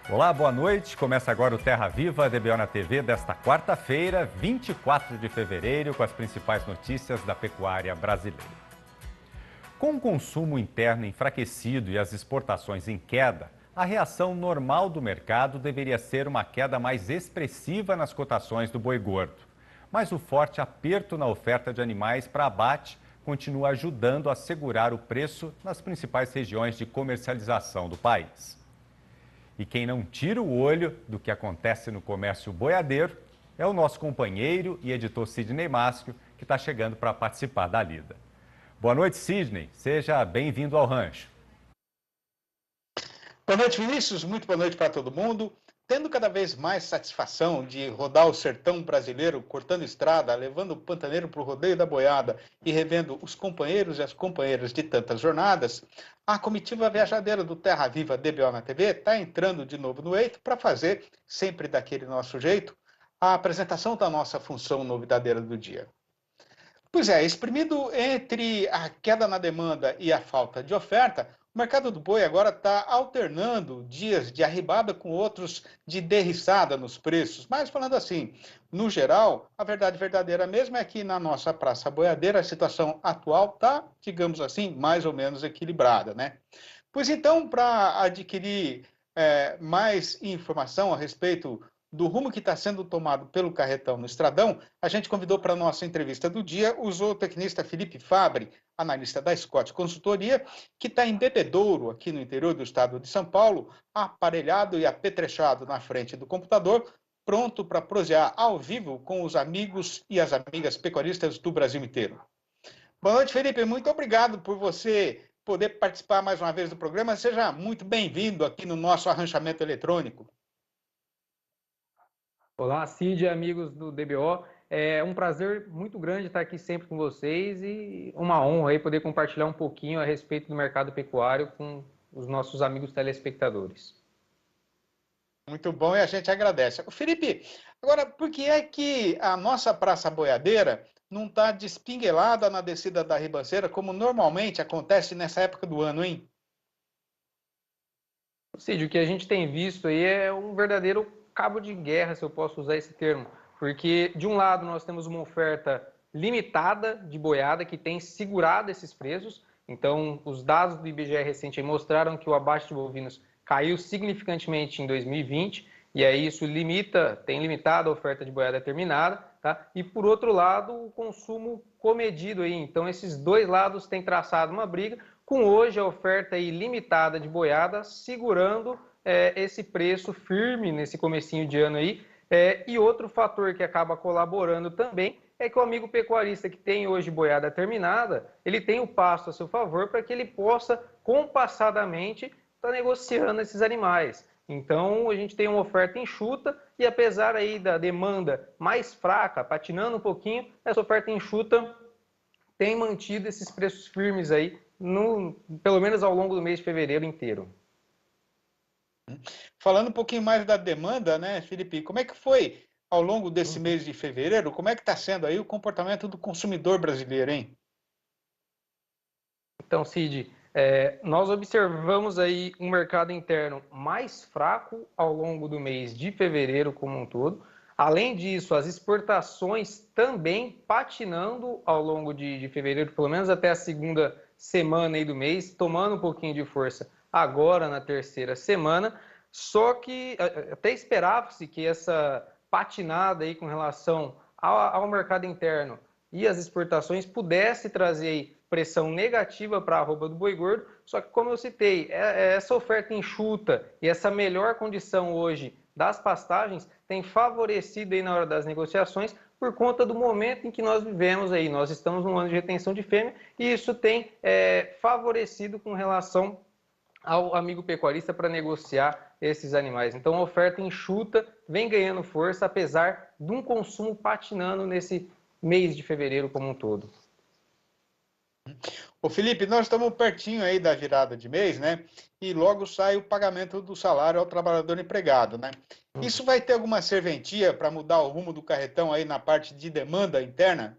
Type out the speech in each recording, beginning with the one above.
Olá, boa noite. Começa agora o Terra Viva DBO na TV desta quarta-feira, 24 de fevereiro, com as principais notícias da pecuária brasileira. Com o consumo interno enfraquecido e as exportações em queda, a reação normal do mercado deveria ser uma queda mais expressiva nas cotações do boi gordo. Mas o forte aperto na oferta de animais para abate continua ajudando a segurar o preço nas principais regiões de comercialização do país. E quem não tira o olho do que acontece no comércio boiadeiro é o nosso companheiro e editor Sidney Maschio, que está chegando para participar da lida. Boa noite, Sidney. Seja bem-vindo ao rancho. Boa noite, Vinícius. Muito boa noite para todo mundo. Tendo cada vez mais satisfação de rodar o sertão brasileiro, cortando estrada, levando o pantaneiro para o rodeio da boiada e revendo os companheiros e as companheiras de tantas jornadas, a comitiva viajadeira do Terra Viva DBO na TV está entrando de novo no eito para fazer, sempre daquele nosso jeito, a apresentação da nossa função novidadeira do dia. Pois é, exprimido entre a queda na demanda e a falta de oferta, o mercado do boi agora está alternando dias de arribada com outros de derriçada nos preços. Mas falando assim, no geral, a verdade verdadeira mesmo é que na nossa praça boiadeira a situação atual está, digamos assim, mais ou menos equilibrada, né? Pois então, para adquirir mais informação a respeito do rumo que está sendo tomado pelo carretão no Estradão, a gente convidou para a nossa entrevista do dia o zootecnista Felipe Fabre, analista da Scott Consultoria, que está em Bebedouro, aqui no interior do estado de São Paulo, aparelhado e apetrechado na frente do computador, pronto para prosear ao vivo com os amigos e as amigas pecuaristas do Brasil inteiro. Boa noite, Felipe. Muito obrigado por você poder participar mais uma vez do programa. Seja muito bem-vindo aqui no nosso arranchamento eletrônico. Olá, Cid e amigos do DBO. É um prazer muito grande estar aqui sempre com vocês e uma honra aí poder compartilhar um pouquinho a respeito do mercado pecuário com os nossos amigos telespectadores. Muito bom e a gente agradece. Felipe, agora, por que é que a nossa praça boiadeira não está despinguelada na descida da ribanceira, como normalmente acontece nessa época do ano, hein? Cid, o que a gente tem visto aí é um verdadeiro cabo de guerra, se eu posso usar esse termo, porque de um lado nós temos uma oferta limitada de boiada que tem segurado esses preços. Então, os dados do IBGE recente mostraram que o abate de bovinos caiu significantemente em 2020, e aí isso tem limitado a oferta de boiada terminada, tá? E por outro lado, o consumo comedido aí. Então, esses dois lados têm traçado uma briga, com hoje a oferta aí limitada de boiada segurando esse preço firme nesse comecinho de ano aí. E outro fator que acaba colaborando também é que o amigo pecuarista que tem hoje boiada terminada, ele tem o pasto a seu favor para que ele possa compassadamente estar negociando esses animais. Então a gente tem uma oferta enxuta e apesar aí da demanda mais fraca, patinando um pouquinho, essa oferta enxuta tem mantido esses preços firmes aí, pelo menos ao longo do mês de fevereiro inteiro. Falando um pouquinho mais da demanda, né, Felipe? Como é que foi ao longo desse mês de fevereiro? Como é que está sendo aí o comportamento do consumidor brasileiro, hein? Então, Cid, nós observamos aí um mercado interno mais fraco ao longo do mês de fevereiro como um todo. Além disso, as exportações também patinando ao longo de fevereiro, pelo menos até a segunda semana aí do mês, tomando um pouquinho de força agora na terceira semana. Só que até esperava-se que essa patinada aí com relação ao mercado interno e as exportações pudesse trazer aí pressão negativa para a arroba do boi gordo, só que como eu citei, essa oferta enxuta e essa melhor condição hoje das pastagens tem favorecido aí na hora das negociações por conta do momento em que nós vivemos aí. Nós estamos num ano de retenção de fêmea e isso tem favorecido com relação ao amigo pecuarista para negociar esses animais. Então a oferta enxuta vem ganhando força, apesar de um consumo patinando nesse mês de fevereiro como um todo. Ô Felipe, nós estamos pertinho aí da virada de mês, né? E logo sai o pagamento do salário ao trabalhador empregado, né? Isso vai ter alguma serventia para mudar o rumo do carretão aí na parte de demanda interna?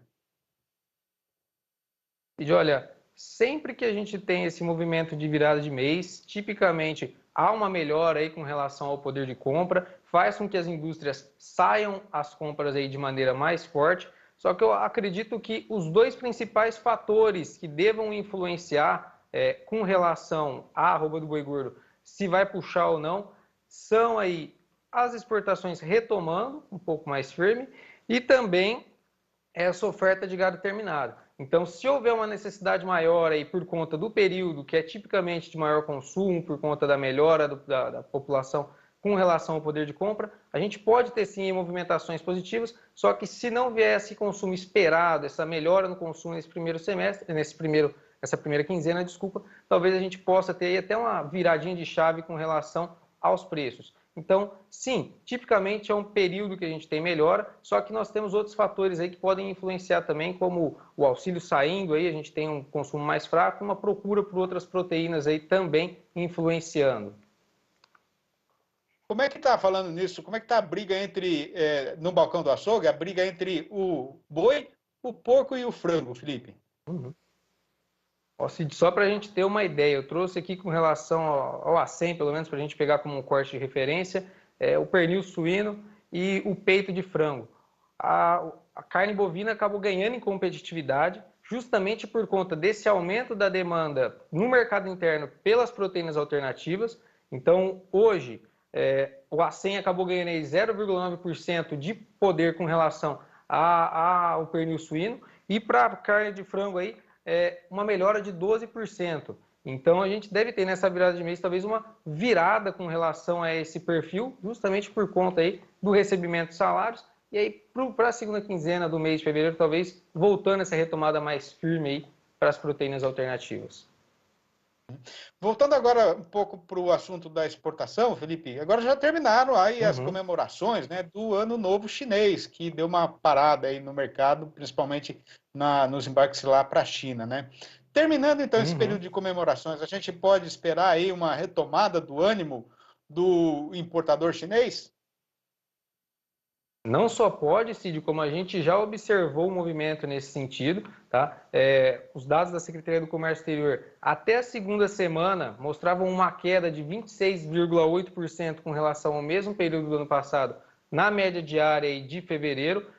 E olha, sempre que a gente tem esse movimento de virada de mês, tipicamente há uma melhora aí com relação ao poder de compra, faz com que as indústrias saiam às compras aí de maneira mais forte. Só que eu acredito que os dois principais fatores que devam influenciar com relação à arroba do boi gordo, se vai puxar ou não, são aí as exportações retomando um pouco mais firme e também essa oferta de gado terminado. Então, se houver uma necessidade maior aí por conta do período, que é tipicamente de maior consumo, por conta da melhora da população com relação ao poder de compra, a gente pode ter sim movimentações positivas, só que se não vier esse consumo esperado, essa melhora no consumo nesse primeiro semestre, essa primeira quinzena, desculpa, talvez a gente possa ter aí até uma viradinha de chave com relação aos preços. Então, sim, tipicamente é um período que a gente tem melhora, só que nós temos outros fatores aí que podem influenciar também, como o auxílio saindo, aí a gente tem um consumo mais fraco, uma procura por outras proteínas aí também influenciando. Como é que está falando nisso? Como é que está a briga entre, no balcão do açougue, a briga entre o boi, o porco e o frango, Felipe? Só para a gente ter uma ideia, eu trouxe aqui com relação ao acém, pelo menos para a gente pegar como um corte de referência, o pernil suíno e o peito de frango. A carne bovina acabou ganhando em competitividade, justamente por conta desse aumento da demanda no mercado interno pelas proteínas alternativas. Então, hoje, o acém acabou ganhando 0,9% de poder com relação ao pernil suíno e para a carne de frango aí, uma melhora de 12%. Então, a gente deve ter nessa virada de mês talvez uma virada com relação a esse perfil, justamente por conta aí do recebimento de salários. E aí, para a segunda quinzena do mês de fevereiro, talvez voltando essa retomada mais firme aí para as proteínas alternativas. Voltando agora um pouco para o assunto da exportação, Felipe, agora já terminaram aí as comemorações, né, do Ano Novo Chinês, que deu uma parada aí no mercado, principalmente nos embarques lá para a China, né? Terminando então esse período de comemorações, a gente pode esperar aí uma retomada do ânimo do importador chinês? Não só pode, Cid, como a gente já observou o movimento nesse sentido, tá? Os dados da Secretaria do Comércio Exterior até a segunda semana mostravam uma queda de 26,8% com relação ao mesmo período do ano passado, na média diária de fevereiro,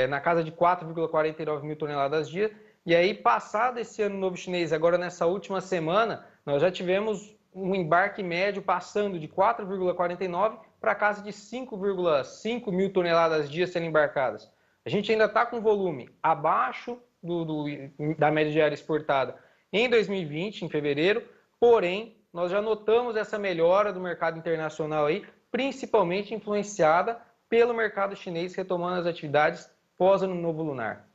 na casa de 4,49 mil toneladas dia. E aí, passado esse ano novo chinês, agora nessa última semana, nós já tivemos um embarque médio passando de 4,49 para casa de 5,5 mil toneladas dia sendo embarcadas. A gente ainda está com volume abaixo da média diária exportada em 2020, em fevereiro, porém, nós já notamos essa melhora do mercado internacional aí, principalmente influenciada pelo mercado chinês retomando as atividades pós ano novo lunar.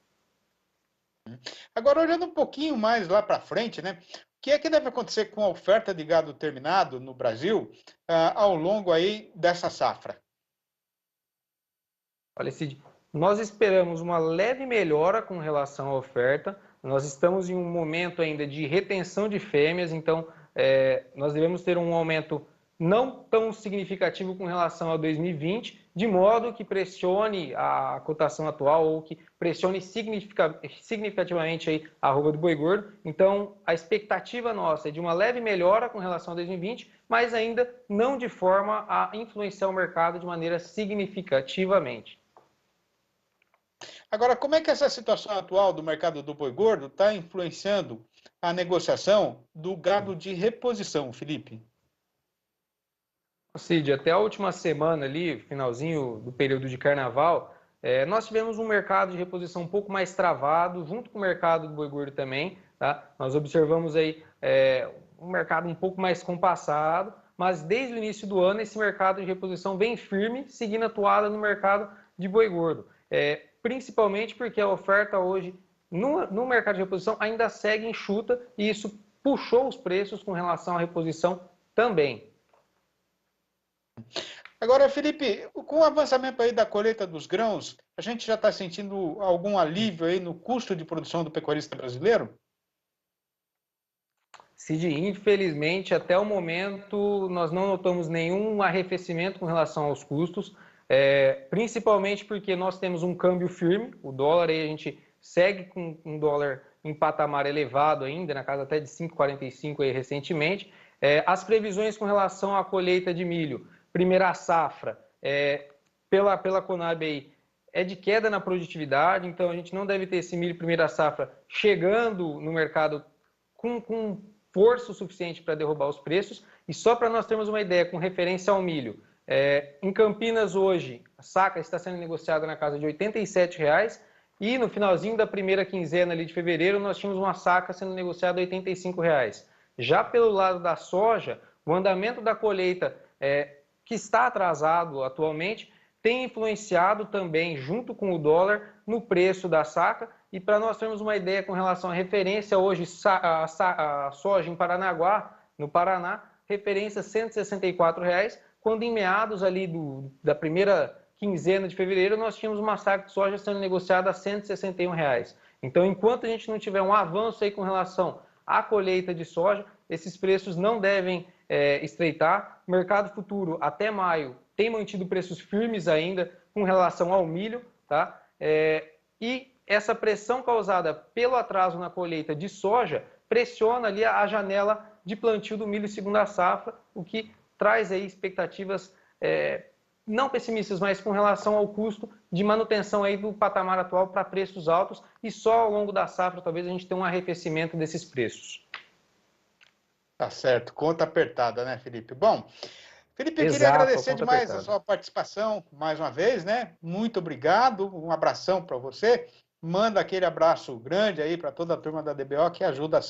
Agora, olhando um pouquinho mais lá para frente, né? O que é que deve acontecer com a oferta de gado terminado no Brasil ao longo aí dessa safra? Olha, Cid, nós esperamos uma leve melhora com relação à oferta. Nós estamos em um momento ainda de retenção de fêmeas, então nós devemos ter um aumento não tão significativo com relação a 2020, de modo que pressione a cotação atual ou que pressione significativamente aí a arroba do boi gordo. Então, a expectativa nossa é de uma leve melhora com relação a 2020, mas ainda não de forma a influenciar o mercado de maneira significativamente. Agora, como é que essa situação atual do mercado do boi gordo está influenciando a negociação do gado de reposição, Felipe? Cid, até a última semana ali, finalzinho do período de carnaval, nós tivemos um mercado de reposição um pouco mais travado, junto com o mercado do boi gordo também, tá? Nós observamos aí um mercado um pouco mais compassado, mas desde o início do ano esse mercado de reposição vem firme, seguindo a toada no mercado de boi gordo. Principalmente porque a oferta hoje no mercado de reposição ainda segue enxuta e isso puxou os preços com relação à reposição também. Agora, Felipe, com o avançamento aí da colheita dos grãos, a gente já está sentindo algum alívio aí no custo de produção do pecuarista brasileiro? Cid, infelizmente, até o momento, nós não notamos nenhum arrefecimento com relação aos custos, principalmente porque nós temos um câmbio firme, o dólar aí a gente segue com um dólar em patamar elevado ainda, na casa até de 5,45 aí recentemente, As previsões com relação à colheita de milho, primeira safra, pela Conab aí, é de queda na produtividade, então a gente não deve ter esse milho primeira safra chegando no mercado com força o suficiente para derrubar os preços. E só para nós termos uma ideia, com referência ao milho, em Campinas hoje, a saca está sendo negociada na casa de R$ 87,00 e no finalzinho da primeira quinzena ali de fevereiro nós tínhamos uma saca sendo negociada a R$ 85,00. Já pelo lado da soja, o andamento da colheita, que está atrasado atualmente, tem influenciado também, junto com o dólar, no preço da saca. E para nós termos uma ideia com relação à referência, hoje a soja em Paranaguá, no Paraná, referência R$ 164,00, quando em meados ali da primeira quinzena de fevereiro nós tínhamos uma saca de soja sendo negociada a R$ 161,00. Então, enquanto a gente não tiver um avanço aí com relação à colheita de soja, esses preços não devem estreitar. O mercado futuro, até maio, tem mantido preços firmes ainda com relação ao milho, tá? E essa pressão causada pelo atraso na colheita de soja pressiona ali a janela de plantio do milho segunda safra, o que traz aí expectativas não pessimistas, mas com relação ao custo de manutenção aí do patamar atual para preços altos, e só ao longo da safra talvez a gente tenha um arrefecimento desses preços. Tá certo, conta apertada, né, Felipe? Bom, Felipe, eu queria Exato, agradecer demais apertada. a sua participação mais uma vez, né? Muito obrigado, um abração para você. Manda aquele abraço grande aí para toda a turma da DBO que ajuda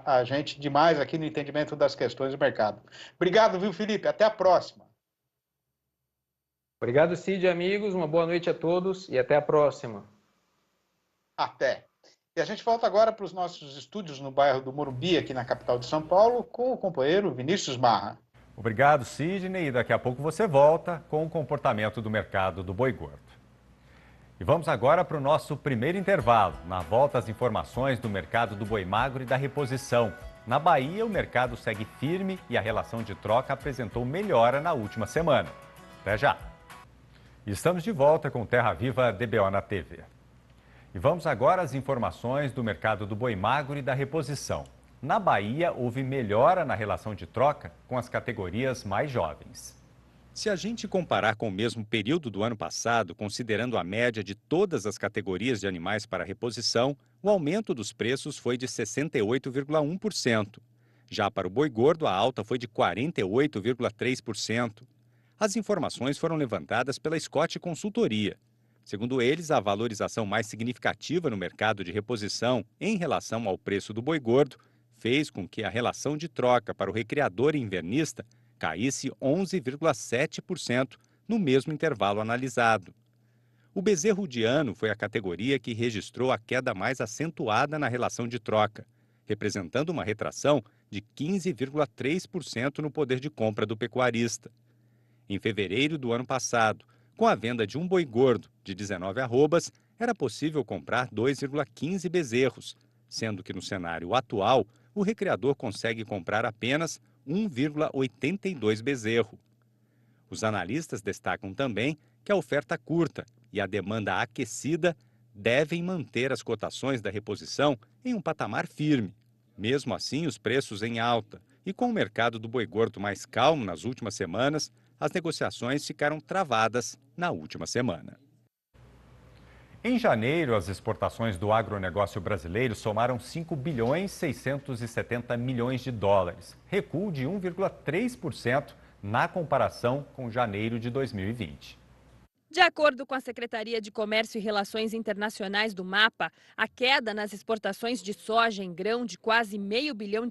a gente demais aqui no entendimento das questões do mercado. Obrigado, viu, Felipe? Até a próxima. Obrigado, Cid, amigos. Uma boa noite a todos e até a próxima. Até. E a gente volta agora para os nossos estúdios no bairro do Morumbi, aqui na capital de São Paulo, com o companheiro Vinícius Marra. Obrigado, Sidney, e daqui a pouco você volta com o comportamento do mercado do boi gordo. E vamos agora para o nosso primeiro intervalo. Na volta, as informações do mercado do boi magro e da reposição. Na Bahia, o mercado segue firme e a relação de troca apresentou melhora na última semana. Até já! Estamos de volta com Terra Viva DBO na TV. E vamos agora às informações do mercado do boi magro e da reposição. Na Bahia, houve melhora na relação de troca com as categorias mais jovens. Se a gente comparar com o mesmo período do ano passado, considerando a média de todas as categorias de animais para reposição, o aumento dos preços foi de 68,1%. Já para o boi gordo, a alta foi de 48,3%. As informações foram levantadas pela Scott Consultoria. Segundo eles, a valorização mais significativa no mercado de reposição em relação ao preço do boi gordo fez com que a relação de troca para o recriador e invernista caísse 11,7% no mesmo intervalo analisado. O bezerro de ano foi a categoria que registrou a queda mais acentuada na relação de troca, representando uma retração de 15,3% no poder de compra do pecuarista. Em fevereiro do ano passado, com a venda de um boi gordo de 19 arrobas, era possível comprar 2,15 bezerros, sendo que no cenário atual, o recriador consegue comprar apenas 1,82 bezerro. Os analistas destacam também que a oferta curta e a demanda aquecida devem manter as cotações da reposição em um patamar firme. Mesmo assim, os preços em alta e com o mercado do boi gordo mais calmo nas últimas semanas, as negociações ficaram travadas na última semana. Em janeiro, as exportações do agronegócio brasileiro somaram 5 bilhões 670 milhões de dólares, recuo de 1,3% na comparação com janeiro de 2020. De acordo com a Secretaria de Comércio e Relações Internacionais do MAPA, a queda nas exportações de soja em grão de quase $500 bilhão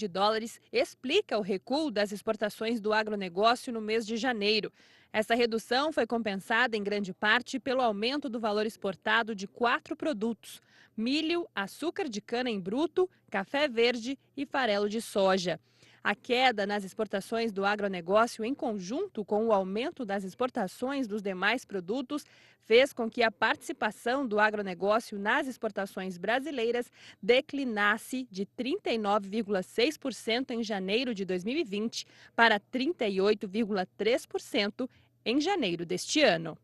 explica o recuo das exportações do agronegócio no mês de janeiro. Essa redução foi compensada em grande parte pelo aumento do valor exportado de 4 produtos: milho, açúcar de cana em bruto, café verde e farelo de soja. A queda nas exportações do agronegócio, em conjunto com o aumento das exportações dos demais produtos, fez com que a participação do agronegócio nas exportações brasileiras declinasse de 39,6% em janeiro de 2020 para 38,3% em janeiro deste ano.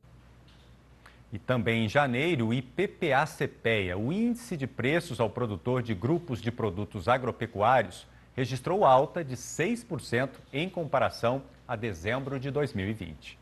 E também em janeiro, o IPPA-CPEA, o Índice de Preços ao Produtor de Grupos de Produtos Agropecuários, registrou alta de 6% em comparação a dezembro de 2020.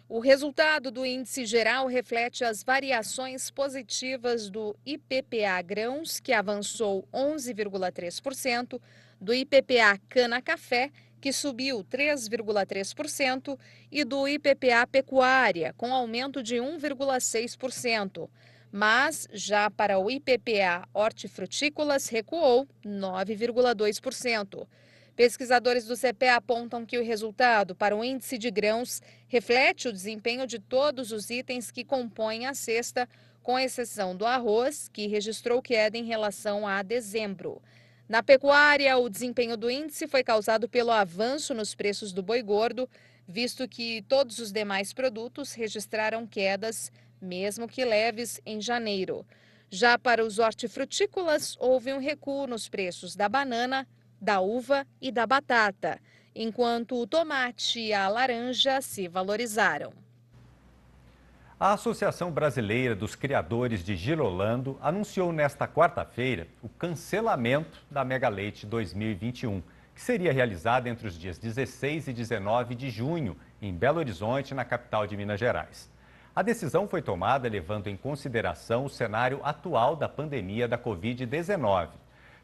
O resultado do índice geral reflete as variações positivas do IPPA grãos, que avançou 11,3%, do IPPA cana-café, que subiu 3,3%, e do IPPA pecuária, com aumento de 1,6%. Mas, já para o IPPA hortifrutícolas, recuou 9,2%. Pesquisadores do CPE apontam que o resultado para o índice de grãos reflete o desempenho de todos os itens que compõem a cesta, com exceção do arroz, que registrou queda em relação a dezembro. Na pecuária, o desempenho do índice foi causado pelo avanço nos preços do boi gordo, visto que todos os demais produtos registraram quedas, mesmo que leves, em janeiro. Já para os hortifrutícolas, houve um recuo nos preços da banana, da uva e da batata, enquanto o tomate e a laranja se valorizaram. A Associação Brasileira dos Criadores de Girolando anunciou nesta quarta-feira o cancelamento da Mega Leite 2021, que seria realizada entre os dias 16 e 19 de junho, em Belo Horizonte, na capital de Minas Gerais. A decisão foi tomada levando em consideração o cenário atual da pandemia da Covid-19.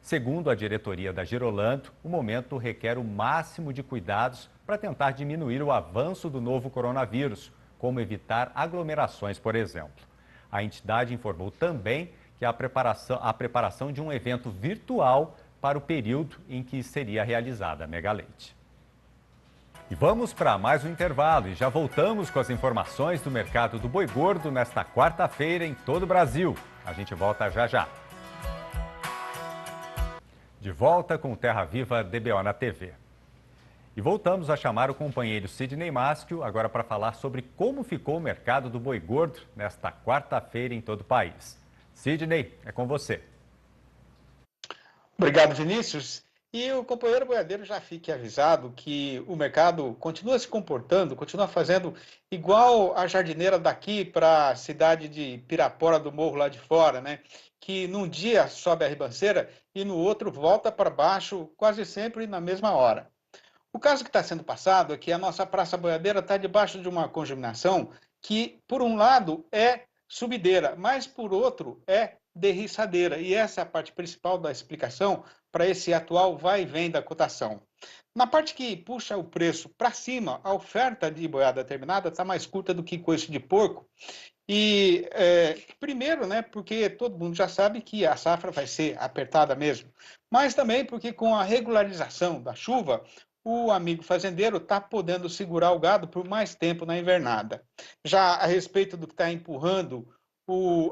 Segundo a diretoria da Girolando, o momento requer o máximo de cuidados para tentar diminuir o avanço do novo coronavírus, como evitar aglomerações, por exemplo. A entidade informou também que a preparação de um evento virtual para o período em que seria realizada a Mega Leite. E vamos para mais um intervalo e já voltamos com as informações do mercado do boi gordo nesta quarta-feira em todo o Brasil. A gente volta já já. De volta com o Terra Viva DBO na TV. E voltamos a chamar o companheiro Sidney Maschio agora para falar sobre como ficou o mercado do boi gordo nesta quarta-feira em todo o país. Sidney, é com você. Obrigado, Vinícius. E o companheiro boiadeiro já fique avisado que o mercado continua se comportando, continua fazendo igual a jardineira daqui para a cidade de Pirapora do Morro lá de fora, né? Que num dia sobe a ribanceira e no outro volta para baixo quase sempre na mesma hora. O caso que está sendo passado é que a nossa praça boiadeira está debaixo de uma congeminação que, por um lado, é subideira, mas, por outro, é derriçadeira. E essa é a parte principal da explicação para esse atual vai e vem da cotação. Na parte que puxa o preço para cima, a oferta de boiada terminada está mais curta do que coice de porco. E, primeiro, né, porque todo mundo já sabe que a safra vai ser apertada mesmo, mas também porque com a regularização da chuva, o amigo fazendeiro está podendo segurar o gado por mais tempo na invernada. Já a respeito do que está empurrando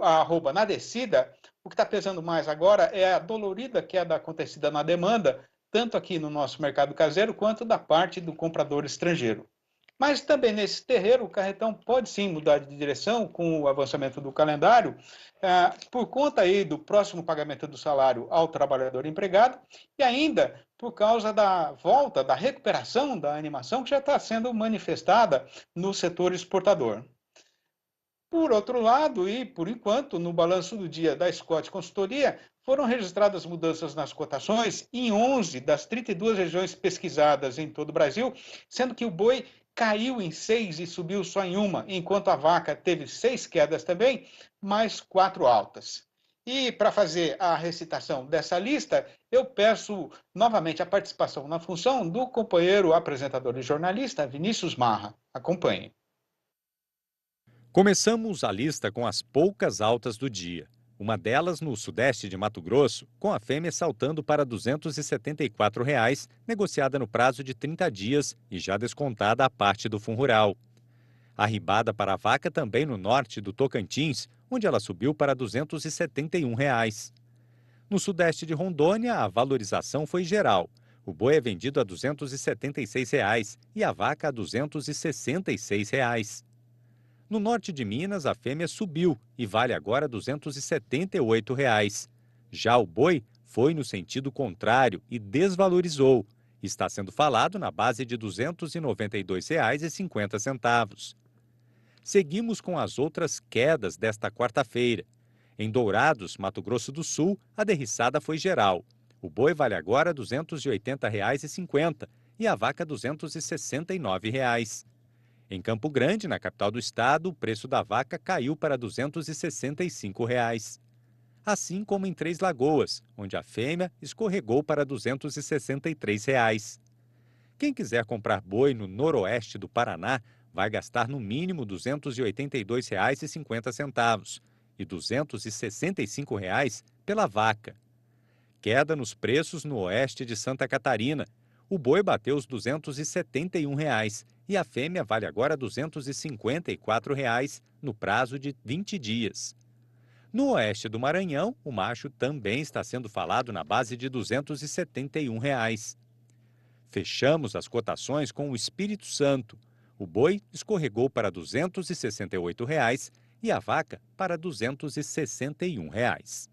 a arroba na descida, o que está pesando mais agora é a dolorida queda acontecida na demanda, tanto aqui no nosso mercado caseiro, quanto da parte do comprador estrangeiro. Mas também nesse terreiro, o carretão pode sim mudar de direção com o avançamento do calendário, por conta aí do próximo pagamento do salário ao trabalhador empregado e ainda por causa da volta, da recuperação da animação que já está sendo manifestada no setor exportador. Por outro lado, e por enquanto, no balanço do dia da Scott Consultoria, foram registradas mudanças nas cotações em 11 das 32 regiões pesquisadas em todo o Brasil, sendo que o boi caiu em 6 e subiu só em uma, enquanto a vaca teve 6 quedas também, mais 4 altas. E para fazer a recitação dessa lista, eu peço novamente a participação na função do companheiro apresentador e jornalista Vinícius Marra. Acompanhe. Começamos a lista com as poucas altas do dia. Uma delas no sudeste de Mato Grosso, com a fêmea saltando para R$ 274, negociada no prazo de 30 dias e já descontada a parte do fundo rural. Arribada para a vaca também no norte do Tocantins, onde ela subiu para R$ 271. No sudeste de Rondônia, a valorização foi geral. O boi é vendido a R$ 276 e a vaca a R$ 266. No norte de Minas, a fêmea subiu e vale agora R$ 278. Já o boi foi no sentido contrário e desvalorizou. Está sendo falado na base de R$ 292,50. Seguimos com as outras quedas desta quarta-feira. Em Dourados, Mato Grosso do Sul, a derriçada foi geral. O boi vale agora R$ 280,50 e a vaca R$ 269,00. Em Campo Grande, na capital do estado, o preço da vaca caiu para R$ 265,00. Assim como em Três Lagoas, onde a fêmea escorregou para R$ 263,00. Quem quiser comprar boi no noroeste do Paraná vai gastar no mínimo R$ 282,50 e R$ 265,00 pela vaca. Queda nos preços no oeste de Santa Catarina. O boi bateu os R$ 271,00 e a fêmea vale agora R$ 254,00 no prazo de 20 dias. No oeste do Maranhão, o macho também está sendo falado na base de R$ 271,00. Fechamos as cotações com o Espírito Santo. O boi escorregou para R$ 268,00 e a vaca para R$ 261,00.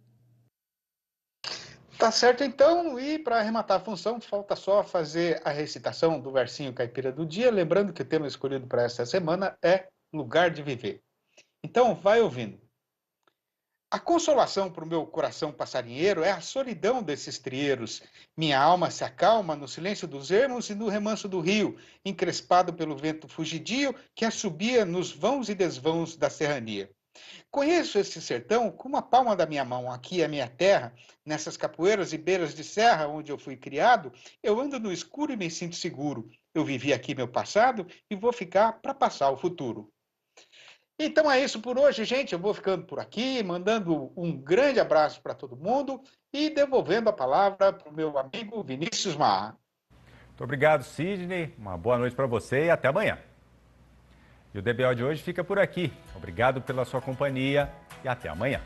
Tá certo então, e para arrematar a função, falta só fazer a recitação do versinho caipira do dia, lembrando que o tema escolhido para esta semana é Lugar de Viver. Então, vai ouvindo. A consolação para o meu coração passarinheiro é a solidão desses trieiros. Minha alma se acalma no silêncio dos ermos e no remanso do rio, encrespado pelo vento fugidio que assobia nos vãos e desvãos da serrania. Conheço esse sertão com a palma da minha mão. Aqui é a minha terra, nessas capoeiras e beiras de serra onde eu fui criado, eu ando no escuro e me sinto seguro. Eu vivi aqui meu passado e vou ficar para passar o futuro. Então é isso por hoje, gente. Eu vou ficando por aqui, mandando um grande abraço para todo mundo e devolvendo a palavra para o meu amigo Vinícius Marra. Muito obrigado, Sidney. Uma boa noite para você e até amanhã. E o DBO de hoje fica por aqui. Obrigado pela sua companhia e até amanhã.